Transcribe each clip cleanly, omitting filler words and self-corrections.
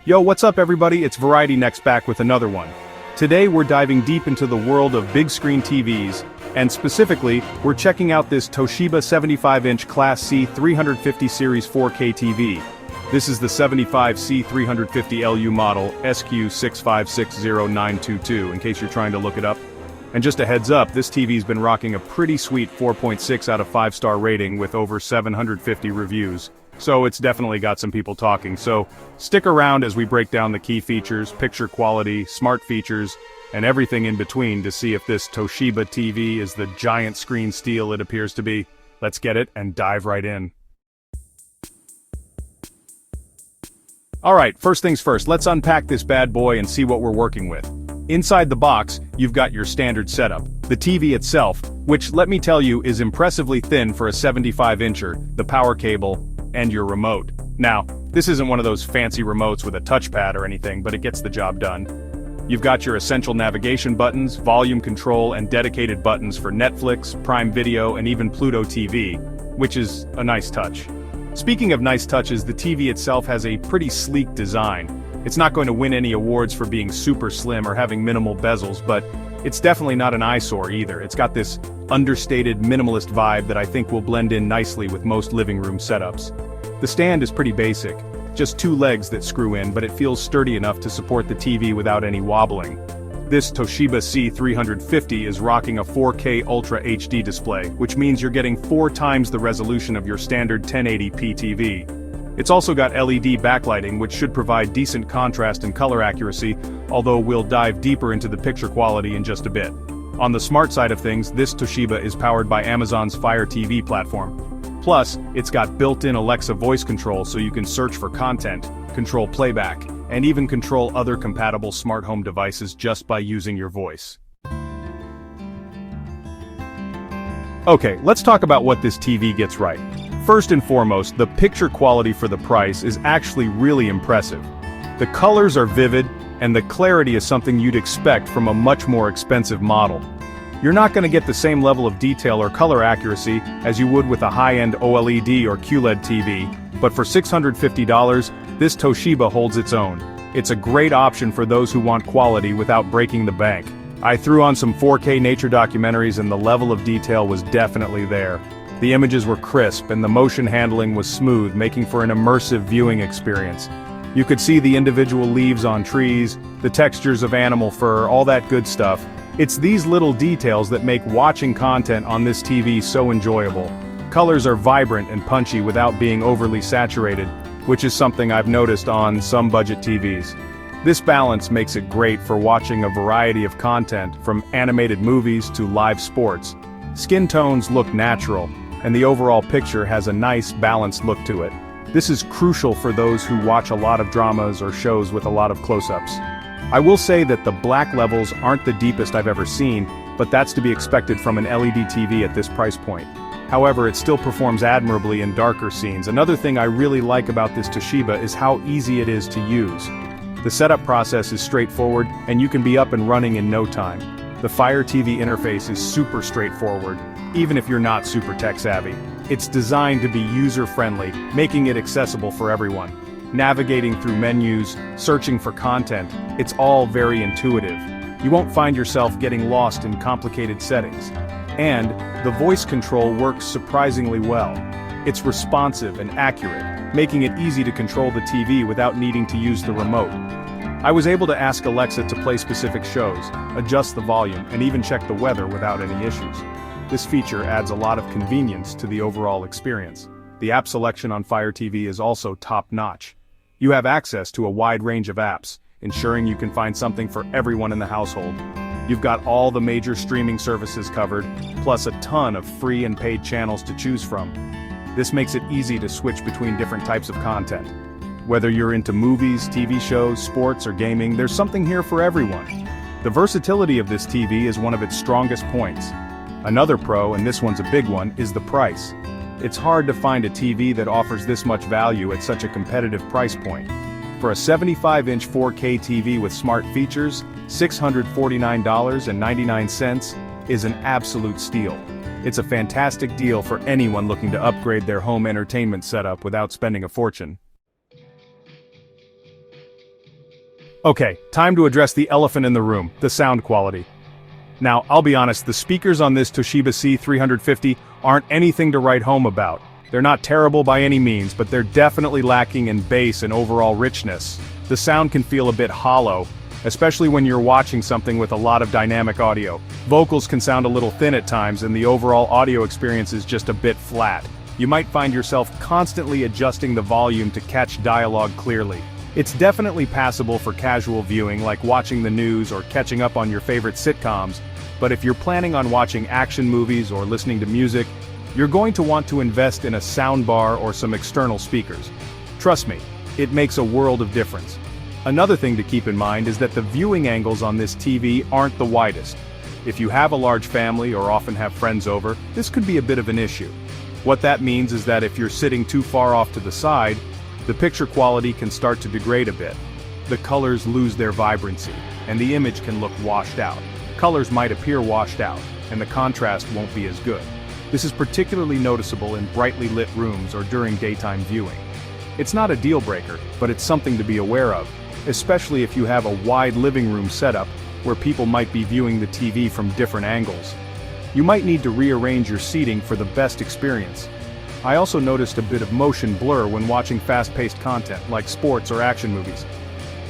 Yo, what's up everybody? It's Variety Next back with another one. Today we're diving deep into the world of big screen TVs, and specifically, we're checking out this Toshiba 75-inch Class C350 Series 4K TV. This is the 75C350LU model SQ6560922 in case you're trying to look it up. And just a heads up, this TV's been rocking a pretty sweet 4.6 out of 5-star rating with over 750 reviews. So it's definitely got some people talking, so stick around as we break down the key features, picture quality, smart features, and everything in between to see if this Toshiba TV is the giant screen steal it appears to be. Let's get it and dive right in. Alright, first things first, let's unpack this bad boy and see what we're working with. Inside the box, you've got your standard setup. The TV itself, which let me tell you is impressively thin for a 75-incher, the power cable, and your remote. Now, this isn't one of those fancy remotes with a touchpad or anything, but it gets the job done. You've got your essential navigation buttons, volume control, and dedicated buttons for Netflix, Prime Video, and even Pluto TV, which is a nice touch. Speaking of nice touches, the TV itself has a pretty sleek design. It's not going to win any awards for being super slim or having minimal bezels, but it's definitely not an eyesore either. It's got this understated minimalist vibe that I think will blend in nicely with most living room setups. The stand is pretty basic, just two legs that screw in, but it feels sturdy enough to support the TV without any wobbling. This Toshiba C350 is rocking a 4K Ultra HD display, which means you're getting 4 times the resolution of your standard 1080p TV. It's also got LED backlighting, which should provide decent contrast and color accuracy, although we'll dive deeper into the picture quality in just a bit. On the smart side of things, this Toshiba is powered by Amazon's Fire TV platform. Plus, it's got built-in Alexa voice control so you can search for content, control playback, and even control other compatible smart home devices just by using your voice. Okay, let's talk about what this TV gets right. First and foremost, the picture quality for the price is actually really impressive. The colors are vivid, and the clarity is something you'd expect from a much more expensive model. You're not going to get the same level of detail or color accuracy as you would with a high-end OLED or QLED TV, but for $650, this Toshiba holds its own. It's a great option for those who want quality without breaking the bank. I threw on some 4K nature documentaries and the level of detail was definitely there. The images were crisp and the motion handling was smooth, making for an immersive viewing experience. You could see the individual leaves on trees, the textures of animal fur, all that good stuff. It's these little details that make watching content on this TV so enjoyable. Colors are vibrant and punchy without being overly saturated, which is something I've noticed on some budget TVs. This balance makes it great for watching a variety of content, from animated movies to live sports. Skin tones look natural, and the overall picture has a nice, balanced look to it. This is crucial for those who watch a lot of dramas or shows with a lot of close-ups. I will say that the black levels aren't the deepest I've ever seen, but that's to be expected from an LED TV at this price point. However, it still performs admirably in darker scenes. Another thing I really like about this Toshiba is how easy it is to use. The setup process is straightforward, and you can be up and running in no time. The Fire TV interface is super straightforward, even if you're not super tech-savvy. It's designed to be user-friendly, making it accessible for everyone. Navigating through menus, searching for content, it's all very intuitive. You won't find yourself getting lost in complicated settings. And the voice control works surprisingly well. It's responsive and accurate, making it easy to control the TV without needing to use the remote. I was able to ask Alexa to play specific shows, adjust the volume, and even check the weather without any issues. This feature adds a lot of convenience to the overall experience. The app selection on Fire TV is also top-notch. You have access to a wide range of apps, ensuring you can find something for everyone in the household. You've got all the major streaming services covered, plus a ton of free and paid channels to choose from. This makes it easy to switch between different types of content. Whether you're into movies, TV shows, sports, or gaming, there's something here for everyone. The versatility of this TV is one of its strongest points. Another pro, and this one's a big one, is the price. It's hard to find a TV that offers this much value at such a competitive price point. For a 75-inch 4K TV with smart features, $649.99 is an absolute steal. It's a fantastic deal for anyone looking to upgrade their home entertainment setup without spending a fortune. Okay, time to address the elephant in the room, the sound quality. Now, I'll be honest, the speakers on this Toshiba C350 aren't anything to write home about. They're not terrible by any means, but they're definitely lacking in bass and overall richness. The sound can feel a bit hollow, especially when you're watching something with a lot of dynamic audio. Vocals can sound a little thin at times, and the overall audio experience is just a bit flat. You might find yourself constantly adjusting the volume to catch dialogue clearly. It's definitely passable for casual viewing, like watching the news or catching up on your favorite sitcoms, but if you're planning on watching action movies or listening to music, you're going to want to invest in a soundbar or some external speakers. Trust me, it makes a world of difference. Another thing to keep in mind is that the viewing angles on this TV aren't the widest. If you have a large family or often have friends over, this could be a bit of an issue. What that means is that if you're sitting too far off to the side, the picture quality can start to degrade a bit. The colors lose their vibrancy, and the image can look washed out. Colors might appear washed out, and the contrast won't be as good. This is particularly noticeable in brightly lit rooms or during daytime viewing. It's not a deal breaker, but it's something to be aware of, especially if you have a wide living room setup where people might be viewing the TV from different angles. You might need to rearrange your seating for the best experience. I also noticed a bit of motion blur when watching fast-paced content like sports or action movies.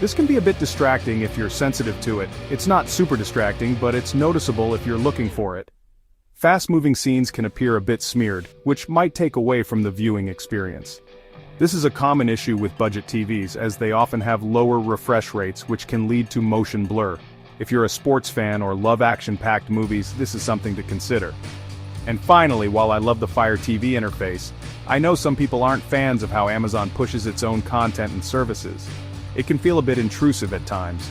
This can be a bit distracting if you're sensitive to it. It's not super distracting, but it's noticeable if you're looking for it. Fast-moving scenes can appear a bit smeared, which might take away from the viewing experience. This is a common issue with budget TVs, as they often have lower refresh rates, which can lead to motion blur. If you're a sports fan or love action-packed movies, this is something to consider. And finally, while I love the Fire TV interface, I know some people aren't fans of how Amazon pushes its own content and services. It can feel a bit intrusive at times.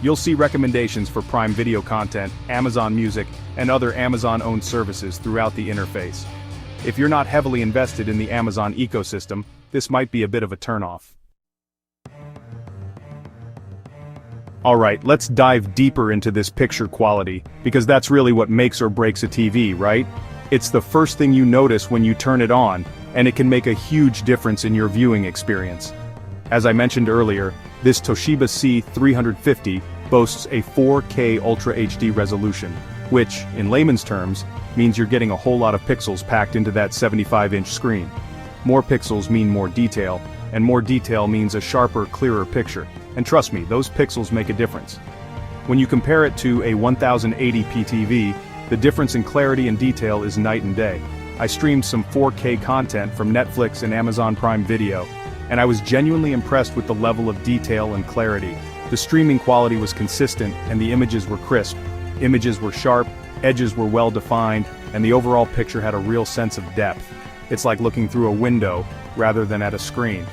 You'll see recommendations for Prime Video content, Amazon Music, and other Amazon-owned services throughout the interface. If you're not heavily invested in the Amazon ecosystem, this might be a bit of a turnoff. Alright, let's dive deeper into this picture quality, because that's really what makes or breaks a TV, right? It's the first thing you notice when you turn it on, and it can make a huge difference in your viewing experience. As I mentioned earlier, this Toshiba C350 boasts a 4K Ultra HD resolution, which, in layman's terms, means you're getting a whole lot of pixels packed into that 75-inch screen. More pixels mean more detail, and more detail means a sharper, clearer picture. And trust me, those pixels make a difference. When you compare it to a 1080p TV, the difference in clarity and detail is night and day. I streamed some 4K content from Netflix and Amazon Prime Video, and I was genuinely impressed with the level of detail and clarity. The streaming quality was consistent, and the images were crisp. Images were sharp, edges were well defined, and the overall picture had a real sense of depth. It's like looking through a window, rather than at a screen.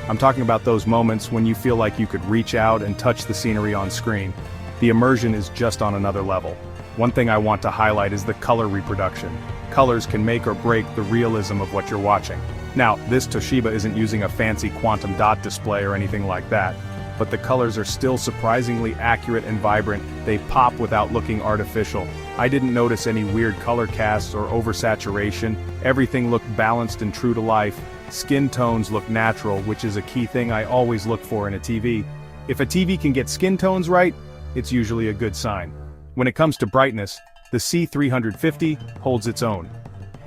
I'm talking about those moments when you feel like you could reach out and touch the scenery on screen. The immersion is just on another level. One thing I want to highlight is the color reproduction. Colors can make or break the realism of what you're watching. Now, this Toshiba isn't using a fancy quantum dot display or anything like that, but the colors are still surprisingly accurate and vibrant. They pop without looking artificial. I didn't notice any weird color casts or oversaturation. Everything looked balanced and true to life. Skin tones look natural, which is a key thing I always look for in a TV. If a TV can get skin tones right, it's usually a good sign. When it comes to brightness, the C350 holds its own.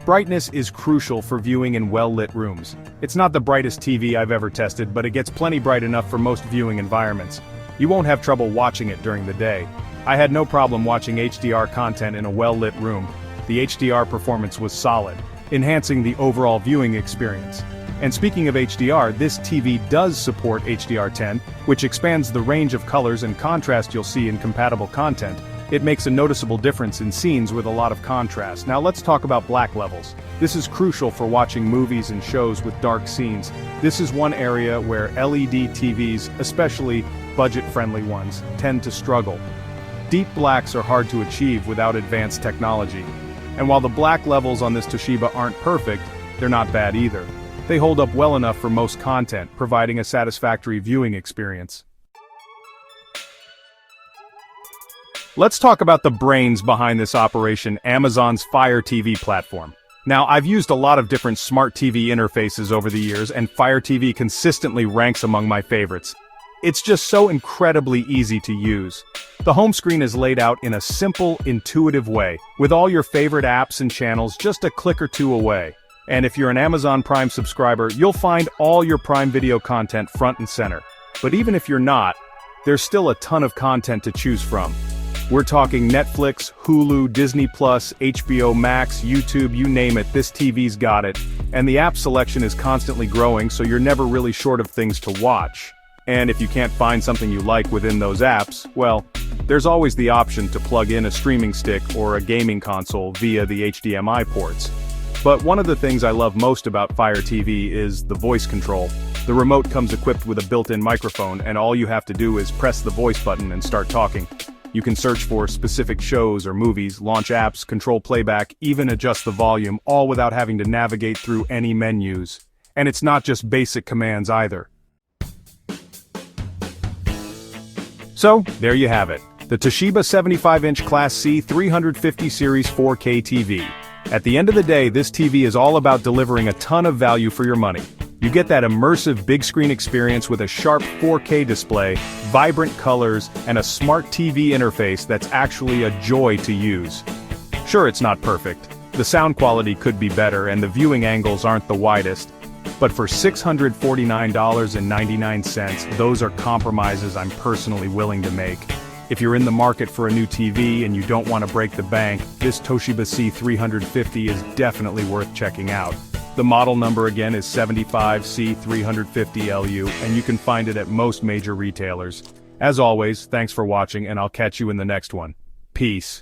Brightness is crucial for viewing in well-lit rooms. It's not the brightest TV I've ever tested, but it gets plenty bright enough for most viewing environments. You won't have trouble watching it during the day. I had no problem watching HDR content in a well-lit room. The HDR performance was solid, enhancing the overall viewing experience. And speaking of HDR, this TV does support HDR10, which expands the range of colors and contrast you'll see in compatible content. It makes a noticeable difference in scenes with a lot of contrast. Now let's talk about black levels. This is crucial for watching movies and shows with dark scenes. This is one area where LED TVs, especially budget-friendly ones, tend to struggle. Deep blacks are hard to achieve without advanced technology. And while the black levels on this Toshiba aren't perfect, they're not bad either. They hold up well enough for most content, providing a satisfactory viewing experience. Let's talk about the brains behind this operation, Amazon's Fire TV platform. Now, I've used a lot of different smart TV interfaces over the years, and Fire TV consistently ranks among my favorites. It's just so incredibly easy to use. The home screen is laid out in a simple, intuitive way, with all your favorite apps and channels just a click or two away. And if you're an Amazon Prime subscriber, you'll find all your Prime Video content front and center. But even if you're not, there's still a ton of content to choose from. We're talking Netflix, Hulu, Disney+, HBO Max, YouTube, you name it, this TV's got it. And the app selection is constantly growing, so you're never really short of things to watch. And if you can't find something you like within those apps, well, there's always the option to plug in a streaming stick or a gaming console via the HDMI ports. But one of the things I love most about Fire TV is the voice control. The remote comes equipped with a built-in microphone, and all you have to do is press the voice button and start talking. You can search for specific shows or movies, launch apps, control playback, even adjust the volume, all without having to navigate through any menus. And it's not just basic commands either. So, there you have it. The Toshiba 75-inch Class C350 Series 4K TV. At the end of the day, this TV is all about delivering a ton of value for your money. You get that immersive big screen experience with a sharp 4K display, vibrant colors, and a smart TV interface that's actually a joy to use. Sure, it's not perfect. The sound quality could be better and the viewing angles aren't the widest. But for $649.99, those are compromises I'm personally willing to make. If you're in the market for a new TV and you don't want to break the bank, this Toshiba C350 is definitely worth checking out. The model number again is 75C350LU, and you can find it at most major retailers. As always, thanks for watching, and I'll catch you in the next one. Peace.